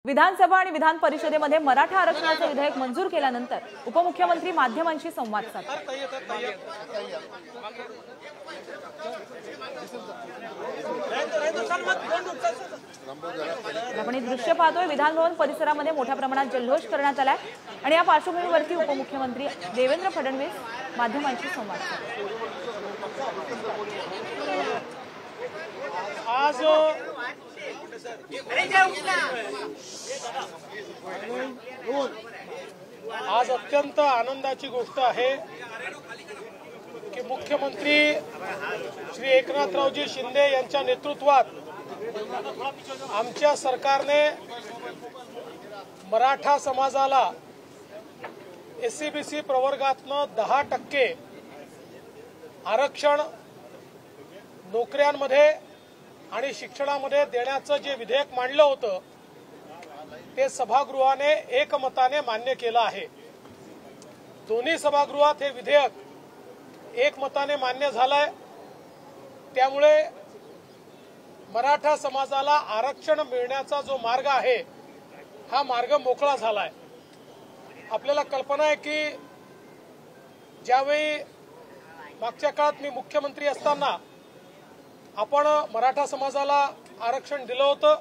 विधानसभा आणि विधान परिषदेमध्ये मराठा आरक्षणाचे विधेयक मंजूर केल्यानंतर उपमुख्यमंत्री माध्यमांशी संवाद साधतात। आपण हे दृश्य पाहतोय। विधान भवन परिसरामध्ये मोठ्या प्रमाणात जल्लोष करण्यात आलाय आणि या पार्श्वभूमीवरती उपमुख्यमंत्री देवेंद्र फडणवीस माध्यमांशी संवाद साधतात। आज अत्यंत आनंदाची गोष्ट आहे की मुख्यमंत्री श्री एकनाथरावजी शिंदे यांच्या नेतृत्वात आमच्या सरकारने मराठा समाजाला एससीबीसी प्रवर्गातनं 10% आरक्षण नोकऱ्यांमध्ये आणि शिक्षणामध्ये देण्याचं जे विधेयक मांडलं होतं ते सभागृहाने एकमताने मान्य केलं आहे। दोन्ही सभागृहात हे विधेयक एकमताने मान्य झालंय। त्यामुळे मराठा समाजाला आरक्षण मिळण्याचा जो मार्ग आहे हा मार्ग मोकळा झालाय। आपल्याला कल्पना आहे की ज्यावेळी मागच्या काळात मी मुख्यमंत्री असताना आपण मराठा समाजाला आरक्षण दिलं होतं।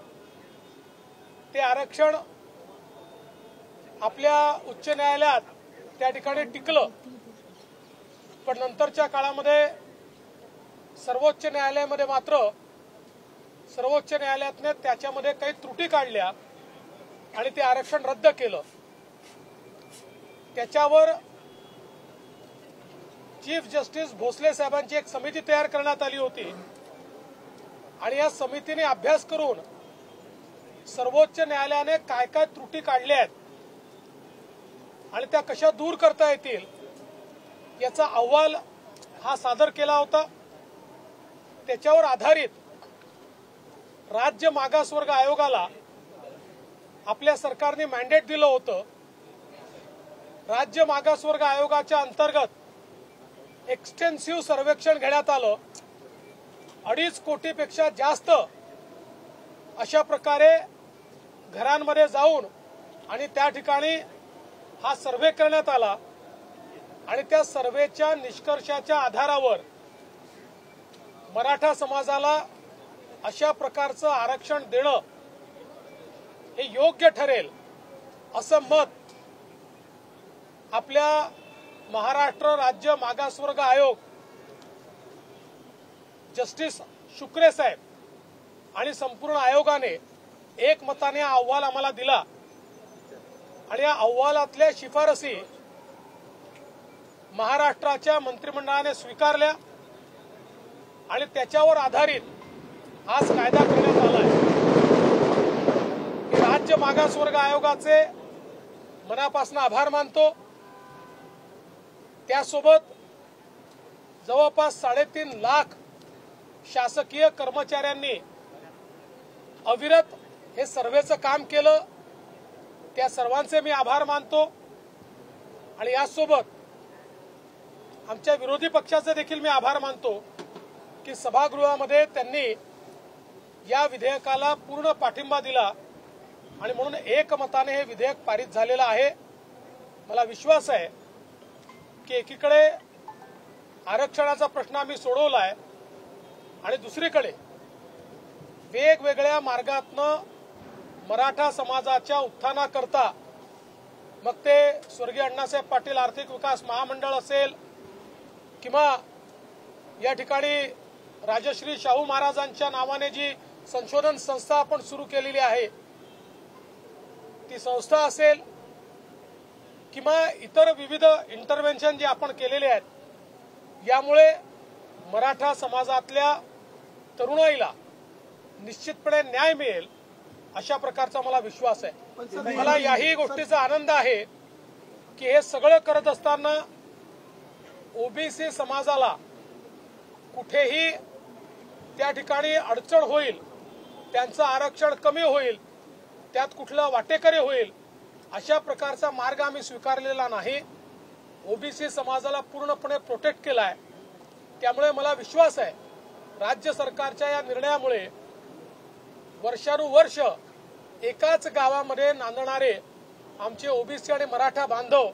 ते आरक्षण आपल्या उच्च न्यायालयात त्या ठिकाणी टिकलं, पण नंतरच्या काळामध्ये सर्वोच्च न्यायालयामध्ये मात्र सर्वोच्च न्यायालयाने त्याच्यामध्ये काही त्रुटी काढल्या आणि ते आरक्षण रद्द केलं। त्याच्यावर चीफ जस्टिस भोसले साहेबांची एक समिती तयार करण्यात आली होती आणि या समितीने अभ्यास करून सर्वोच्च न्यायालयाने काय काय त्रुटी काढल्या आहेत आणि त्या कशा दूर करता येतील याचा अहवाल हा सादर केला होता। त्याच्यावर आधारित राज्य मागासवर्ग आयोगाला आपल्या सरकारने मॅन्डेट दिलं होतं। राज्य मागासवर्ग आयोगाच्या अंतर्गत एक्सटेन्सिव्ह सर्वेक्षण घेण्यात आलं। 2.5 कोटीपेक्षा जास्त अशा प्रकारे घरांमध्ये जाऊन आणि त्या ठिकाणी हा सर्वे करण्यात आला आणि त्या सर्वेच्या निष्कर्षाच्या आधारावर मराठा समाजाला अशा प्रकारचं आरक्षण देणं हे योग्य ठरेल असं मत आपल्या महाराष्ट्र राज्य मागासवर्ग आयोग जस्टिस शुक्रे साहेब आणि संपूर्ण आयोगाने एकमताने हा अहवाल आम्हाला दिला आणि या अहवालातल्या शिफारसी महाराष्ट्राच्या मंत्रिमंडळाने स्वीकारल्या आणि त्याच्यावर आधारित आज कायदा करण्यात आला आहे। राज्य मागासवर्ग आयोगाचे मनापासून आभार मानतो। त्यासोबत जवळपास 3.5 लाख शासकीय कर्मचाऱ्यांनी अविरत हे सर्वेचं काम केलं। त्या सर्वांचे मी आभार मानतो आणि यासोबत आमच्या विरोधी पक्षाचे देखील मी आभार मानतो की सभागृहामध्ये त्यांनी या विधेयकाला पूर्ण पाठिंबा दिला आणि म्हणून एकमताने हे विधेयक पारित झालेलं आहे। मला विश्वास आहे की एकीकडे आरक्षणाचा प्रश्न आम्ही सोडवलाय आणि दुसरीकडे वेगवेगळ्या मार्गातनं मराठा समाजाच्या उत्थानाकरता मग ते स्वर्गीय अण्णासाहेब पाटील आर्थिक विकास महामंडळ असेल किंवा या ठिकाणी राजश्री शाहू महाराजांच्या नावाने जी संशोधन संस्था आपण सुरू केलेली आहे ती संस्था असेल किंवा इतर विविध इंटरव्हेन्शन जे आपण केलेले आहेत, यामुळे मराठा समाजातल्या तरुणाईला निश्चितपणे न्याय मिळेल अशा प्रकारचा मला विश्वास आहे। मला याही गोष्टीचा आनंद आहे की हे सगळं करत असताना ओबीसी समाजाला कुठेही त्या ठिकाणी अडचण होईल, त्यांचं आरक्षण कमी होईल, त्यात कुठला वाटेकरी होईल अशा प्रकारचा मार्ग आम्ही स्वीकारलेला नाही। ओबीसी समाजाला पूर्णपणे प्रोटेक्ट केलाय। त्यामुळे मला विश्वास आहे राज्य सरकारच्या या निर्णयामुळे वर्षानुवर्ष एकाच गावामध्ये नांदणारे आमचे ओबीसी आणि मराठा बांधव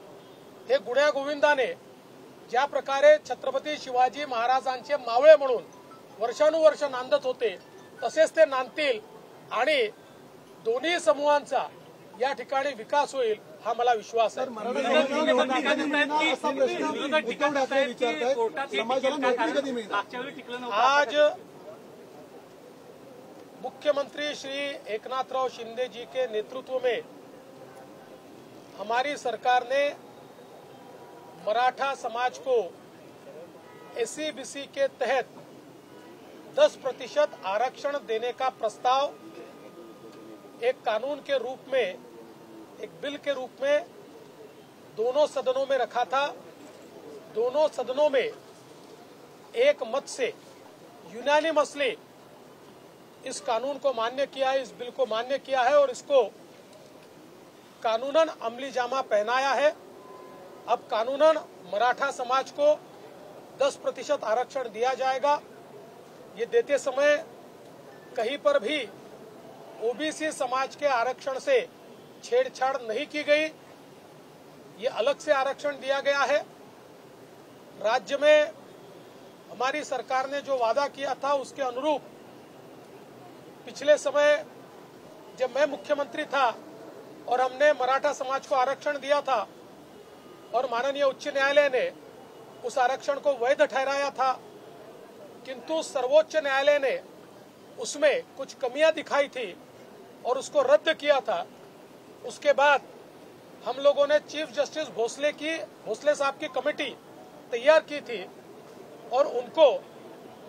हे गुण्या गोविंदाने ज्या प्रकारे छत्रपती शिवाजी महाराजांचे मावळे म्हणून वर्षानुवर्ष नांदत होते तसेच ते नांदतील आणि दोन्ही समूहांचा या ठिकाणी विकास होईल हा मला विश्वास आहे. आज मुख्यमंत्री श्री एकनाथराव शिंदे जी के नेतृत्व में हमारी सरकार ने मराठा समाज को एससी-बीसी के तहत 10% आरक्षण देने का प्रस्ताव एक कानून के रूप में, एक बिल के रूप में दोनों सदनों में रखा था। दोनों सदनों में एक मत से यूनानिमसली इस कानून को मान्य किया है, इस बिल को मान्य किया है और इसको कानूनन अमली जामा पहनाया है। अब कानूनन मराठा समाज को 10% आरक्षण दिया जाएगा। ये देते समय कहीं पर भी ओबीसी समाज के आरक्षण से छेड़छाड़ नहीं की गई, ये अलग से आरक्षण दिया गया है। राज्य में हमारी सरकार ने जो वादा किया था उसके अनुरूप पिछले समय जब मैं मुख्यमंत्री था और हमने मराठा समाज को आरक्षण दिया था और माननीय उच्च न्यायालय ने उस आरक्षण को वैध ठहराया था, किंतु सर्वोच्च न्यायालय ने उसमें कुछ कमियां दिखाई थी और उसको रद्द किया था। उसके बाद हम लोगों ने चीफ जस्टिस भोसले साहब की कमेटी तैयार की थी और उनको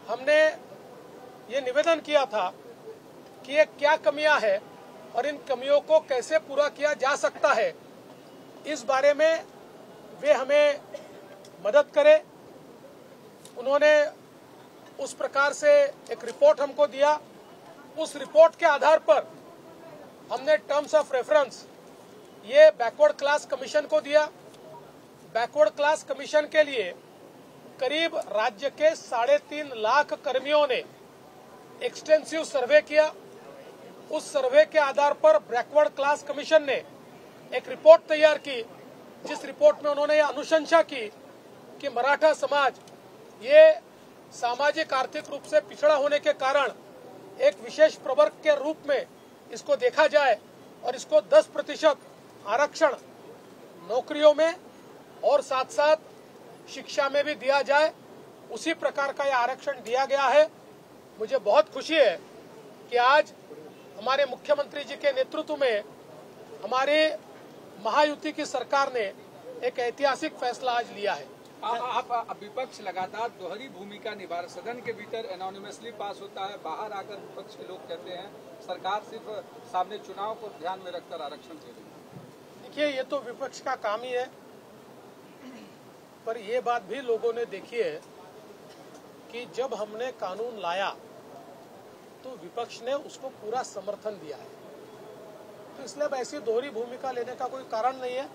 हमने ये निवेदन किया था कि ये क्या कमियां हैं और इन कमियों को कैसे पूरा किया जा सकता है, इस बारे में वे हमें मदद करें। उन्होंने उस प्रकार से एक रिपोर्ट हमको दिया। उस रिपोर्ट के आधार पर हमने टर्म्स ऑफ रेफरेंस ये बैकवर्ड क्लास कमीशन को दिया। बैकवर्ड क्लास कमीशन के लिए करीब राज्य के 3.5 लाख कर्मियों ने एक्सटेंसिव सर्वे किया। उस सर्वे के आधार पर बैकवर्ड क्लास कमीशन ने एक रिपोर्ट तैयार की, जिस रिपोर्ट में उन्होंने अनुशंसा की कि मराठा समाज ये सामाजिक आर्थिक रूप से पिछड़ा होने के कारण एक विशेष प्रवर्ग के रूप में इसको देखा जाए और इसको 10% आरक्षण नौकरियों में और साथ साथ शिक्षा में भी दिया जाए। उसी प्रकार का यह आरक्षण दिया गया है। मुझे बहुत खुशी है कि आज हमारे मुख्यमंत्री जी के नेतृत्व में हमारे महायुति की सरकार ने एक ऐतिहासिक फैसला आज लिया है। आप विपक्ष लगातार दोहरी भूमिका निभा रहे, सदन के भीतर एनोनिमसली पास होता है, बाहर आकर विपक्ष के लोग कहते हैं सरकार सिर्फ सामने चुनाव को ध्यान में रखकर आरक्षण दे रही है। देखिए, ये तो विपक्ष का काम ही है, पर ये बात भी लोगों ने देखी है कि जब हमने कानून लाया तो विपक्ष ने उसको पूरा समर्थन दिया है। तो इसलिए अब ऐसी दोहरी भूमिका लेने का कोई कारण नहीं है।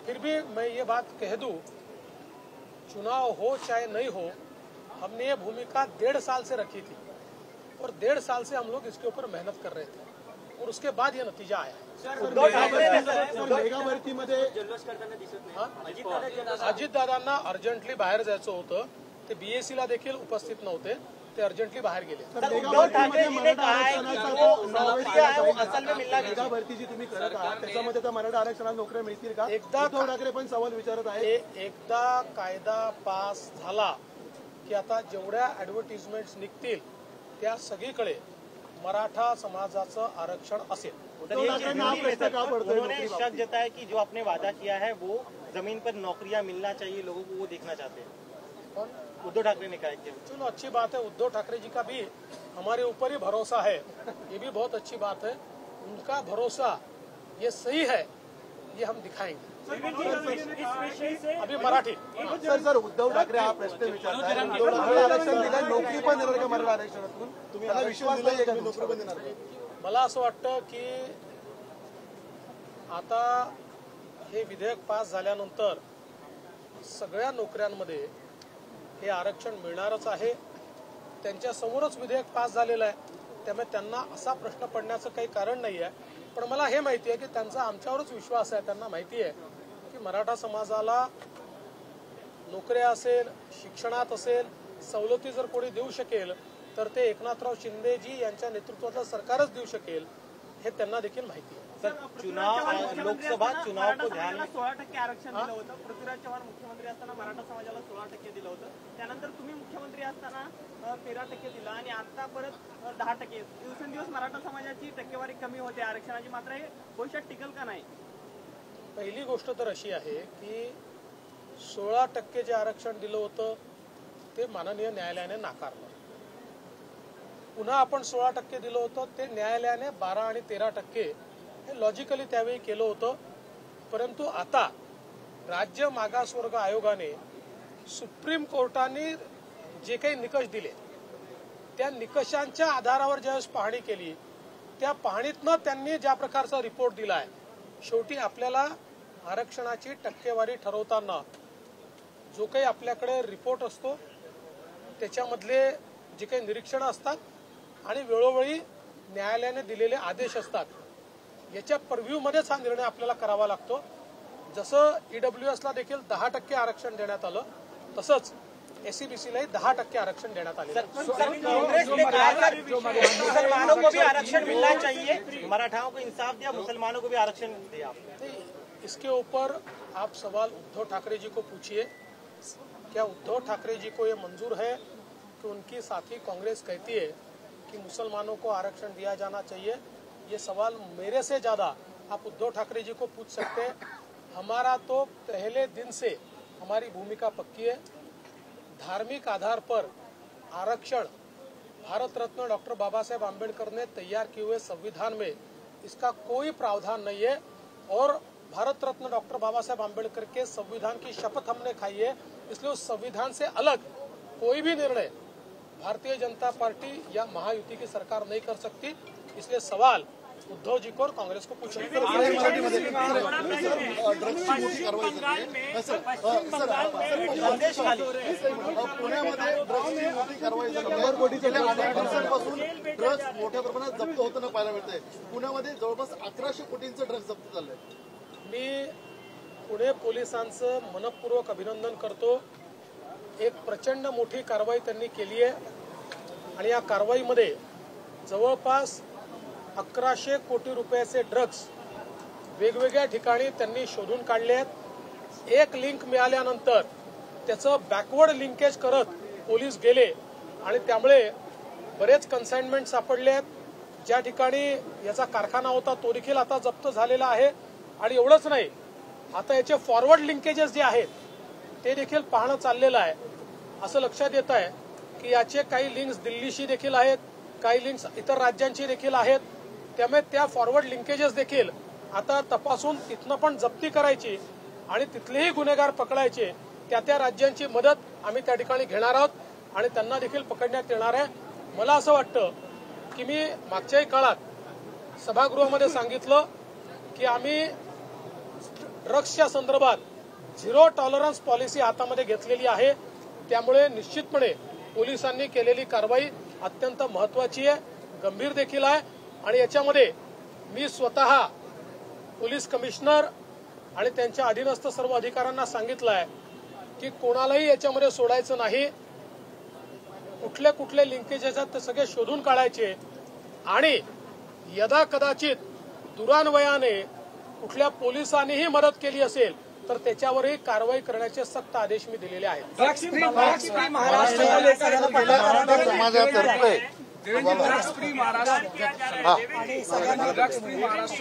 फिर भी मैं ये बात कह दूं, चुनाव हो चाहे नहीं हो, हमने ये भूमिका 1.5 साल से रखी थी और 1.5 साल से हम लोग इसके ऊपर मेहनत कर रहे थे और उसके बाद ये नतीजा आया। अजितदादांना अर्जंटली बाहेर जायचं होतं, ते बीएससीला देखील उपस्थित नव्हते, ते अर्जंटली बाहेर गेले। उद्धव ठाकरेजीने कहा है कि जो नौकरियां है वो असल में मिलना चाहिए। भरती जी तुम्ही करत आहात त्याच्यामध्ये तर मराठा आरक्षणाला नोकऱ्या मिळतील का? उद्धव ठाकरे पण सवाल विचारत आहे। एकदा कायदा पास झाला की आता जेवढ्या ऍडव्हर्टिजमेंट्स निघतील त्या सगळीकडे मराठा समाजाचं आरक्षण असेल। उन्होंने शक जताया कि जो आपने वादा किया है वो जमीन पर नौकरियां मिलना चाहिए लोगों को, वो देखना चाहते हैं। उद्धव ठाकरे ने कहा कि चलो अच्छी बात है, उद्धव ठाकरे जी का भी हमारे ऊपर ही भरोसा है, ये भी बहुत अच्छी बात है। उनका भरोसा ये सही है, ये हम दिखाएंगे। अभी मराठी सर उद्धव ठाकरे हा प्रश्न विचारताय, मराठा आरक्षण दिलं, नोकरी पण देणार का मराठा आरक्षणातून? तुम्हाला विश्वास नाही का नोकरी पण देणार? मला असं वाटतं की आता हे विधेयक पास झाल्यानंतर सगळ्या नोकऱ्यांमध्ये हे आरक्षण मिळणारच आहे। त्यांच्या समोरच विधेयक पास झालेलं आहे, त्यामुळे त्यांना असा प्रश्न पडण्याचं काही कारण नाही आहे। पण मला हे माहिती आहे की त्यांचा आमच्यावरच विश्वास आहे. त्यांना माहिती आहे की मराठा समाजाला नोकऱ्या असेल, शिक्षणात असेल, सवलती जर कोणी देऊ शकेल तर ते एकनाथराव शिंदेजी यांच्या नेतृत्वातलं सरकारच देऊ शकेल, हे त्यांना देखील माहिती आहे. लोकसभा चुनाव को ध्यान में 16% आरक्षण दिलं होतं. पृथ्वीराज चव्हाण मुख्यमंत्री असताना मराठा समाजाला 16% दिलं होतं. त्यानंतर तुम्ही मुख्यमंत्री असताना 13% दिलं आणि आता परत 10%. दिवसेंदिवस मराठा समाजाची टक्केवारी कमी होते आरक्षणाची, मात्र हे भविष्यात टिकल का नाही? पहिली गोष्ट तर अशी आहे की 16% जे आरक्षण दिलं होतं ते माननीय न्यायालयाने नाकारलं. पुन्हा आपण 16% दिलं होतं ते न्यायालयाने 12 आणि 13% हे लॉजिकली त्यावेळी केलं होतं. परंतु आता राज्य मागासवर्ग आयोगाने सुप्रीम कोर्टाने जे काही निकष दिले त्या निकषांच्या आधारावर ज्यावेळेस पाहणी केली, त्या पाहणीतनं त्यांनी ज्या प्रकारचा रिपोर्ट दिला आहे, शेवटी आपल्याला आरक्षणाची टक्केवारी ठरवताना जो काही आपल्याकडे रिपोर्ट असतो त्याच्यामधले जे काही निरीक्षणं असतात आणि वेळोवेळी न्यायालयाने दिलेले आदेश असतात, याच्या परव्ह्यूमध्येच हा निर्णय आपल्याला करावा लागतो. जसं ईडब्ल्यूएसला देखील 10% आरक्षण देण्यात आलं, तसंच एससीबीसीलाही 10% आरक्षण देण्यात आले. कांग्रेस ने कहा मुसलमानों को भी आरक्षण मिलना चाहिए, मराठाओं को इंसाफ दिया, मुसलमानों को भी आरक्षण दिया. इसके ऊपर आप सवाल उद्धव ठाकरे जी को पूछिए. क्या उद्धव ठाकरे जी को ये मंजूर है कि उनकी साथी कांग्रेस कहती है कि मुसलमानों को आरक्षण दिया जाना चाहिए? ये सवाल मेरे से ज्यादा आप उद्धव ठाकरे जी को पूछ सकते हैं. हमारा तो पहले दिन से हमारी भूमिका पक्की है. धार्मिक आधार पर आरक्षण भारत रत्न डॉक्टर बाबा साहेब आम्बेडकर ने तैयार किए हुए संविधान में इसका कोई प्रावधान नहीं है. और भारत रत्न डॉक्टर बाबा साहेब आम्बेडकर के संविधान की शपथ हमने खाई है, इसलिए उस संविधान से अलग कोई भी निर्णय भारतीय जनता पार्टी या महायुति की सरकार नहीं कर सकती. इसलिए सवाल उद्धव जी को और कांग्रेस को पूछना. पुण्यामध्ये ड्रग्सची मोठी कारवाई झाली. गेल्या 8 दिवसांपासून ड्रग्स मोठ्या प्रमाणात जप्त होताना पाहायला मिळतंय. पुण्यामध्ये जवळपास 1100 कोटींचं ड्रग्स जप्त झालंय. मी पुणे पोलिसांचं मनपूर्वक अभिनंदन करतो. एक प्रचंड मोठी कारवाई त्यांनी केली आहे आणि या कारवाईमध्ये जवळपास 1100 कोटी रुपयाचे ड्रग्स वेगवेगळ्या ठिकाणी त्यांनी शोधून काढले आहेत. एक लिंक मिळाल्यानंतर त्याचं बॅकवर्ड लिंकेज करत पोलीस गेले आणि त्यामुळे बरेच कन्साइनमेंट सापडले आहेत. ज्या ठिकाणी याचा कारखाना होता तो देखील आता जप्त झालेला आहे. आणि एवढंच नाही, आता याचे फॉरवर्ड लिंकेजेस जे आहेत ते देखील पाहणं चाललेलं आहे. असं लक्षात येत आहे की याचे काही लिंक्स दिल्लीशी देखील आहेत, काही लिंक्स इतर राज्यांची देखील आहेत. त्यामुळे त्या फॉरवर्ड लिंकेजेस देखील आता तपासून तिथनं पण जप्ती करायची आणि तिथलेही गुन्हेगार पकडायचे. त्या राज्यांची मदत आम्ही त्या ठिकाणी घेणार आहोत आणि त्यांना देखील पकडण्यात येणार आहे. मला असं वाटतं की मी मागच्याही काळात सभागृहामध्ये सांगितलं की आम्ही ड्रग्सच्या संदर्भात 0 टॉलरन्स पॉलिसी हातामध्ये घेतलेली आहे. त्यामुळे निश्चितपणे पोलिसांनी केलेली कारवाई अत्यंत महत्वाची आहे, गंभीर देखील आहे. आणि याच्यामध्ये मी स्वतः पोलीस कमिशनर आणि त्यांच्या अधीनस्थ सर्व अधिकाऱ्यांना सांगितलं आहे की कोणालाही याच्यामध्ये सोडायचं नाही. कुठले कुठले लिंकेजेस आहेत ते सगळे शोधून काढायचे आणि यदा कदाचित दुरान्वयाने कुठल्या पोलिसांनीही मदत केली असेल तर त्याच्यावरही कारवाई करण्याचे सक्त आदेश मी दिलेले आहेत. ड्रग्स फ्री महाराष्ट्र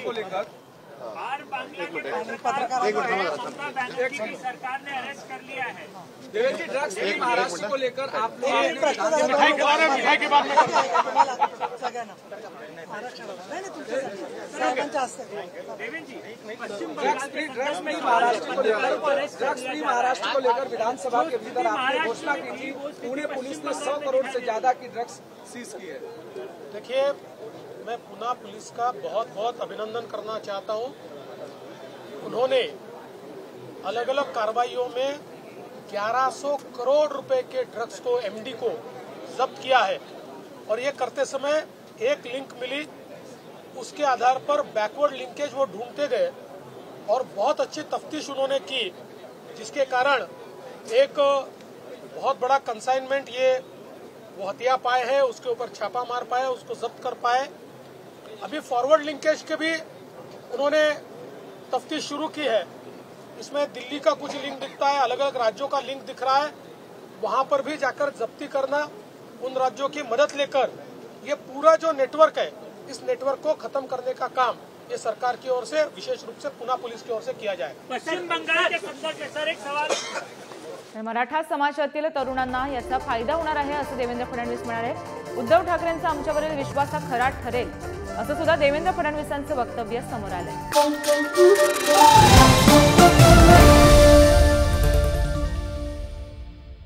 को लेकर सरकार ने अरेस्ट कर लिया है. देवेंद्र जी, ड्रग्स फ्री महाराष्ट्र को लेकर आप लोग ड्रग्स फ्री महाराष्ट्र को लेकर विधानसभा के भीतर आपने घोषणा की थी. पुणे पुलिस ने 100 करोड़ से ज्यादा की ड्रग्स सीज की है. देखिए, मैं पुणे पुलिस का बहुत बहुत अभिनंदन करना चाहता हूं. उन्होंने अलग अलग कार्रवाइयों में 1100 करोड़ रुपए के ड्रग्स को, एमडी को जब्त किया है. और ये करते समय एक लिंक मिली उसके आधार पर बैकवर्ड लिंकेज वो ढूंढते गए और बहुत अच्छी तफ्तीश उन्होंने की, जिसके कारण एक बहुत बड़ा कंसाइनमेंट ये वो हथिया पाए हैं, उसके ऊपर छापा मार पाए, उसको जब्त कर पाए। अभी फॉरवर्ड लिंकेज के भी उन्होंने तफ्तीश शुरू की है। इसमें दिल्ली का कुछ लिंक दिखता है, अलग अलग राज्यों का लिंक दिख रहा है, वहां पर भी जाकर जब्ती करना, उन राज्यों की मदद लेकर ये पूरा जो नेटवर्क है, इस नेटवर्क को खत्म करने का काम ये सरकार की ओर से, विशेष रूप से पुणे पुलिस की ओर से किया जाए। पश्चिम बंगालच्या संदर्भात सर एक सवाल, मराठा समाजातील तरुणांना याचा फायदा होणार आहे असं देवेंद्र फडणवीस म्हणाले। उद्धव ठाकरेंचा आमच्यावरील विश्वास हा खरा ठरेल असं सुद्धा देवेंद्र फडणवीसांचं वक्तव्य समोर आलंय।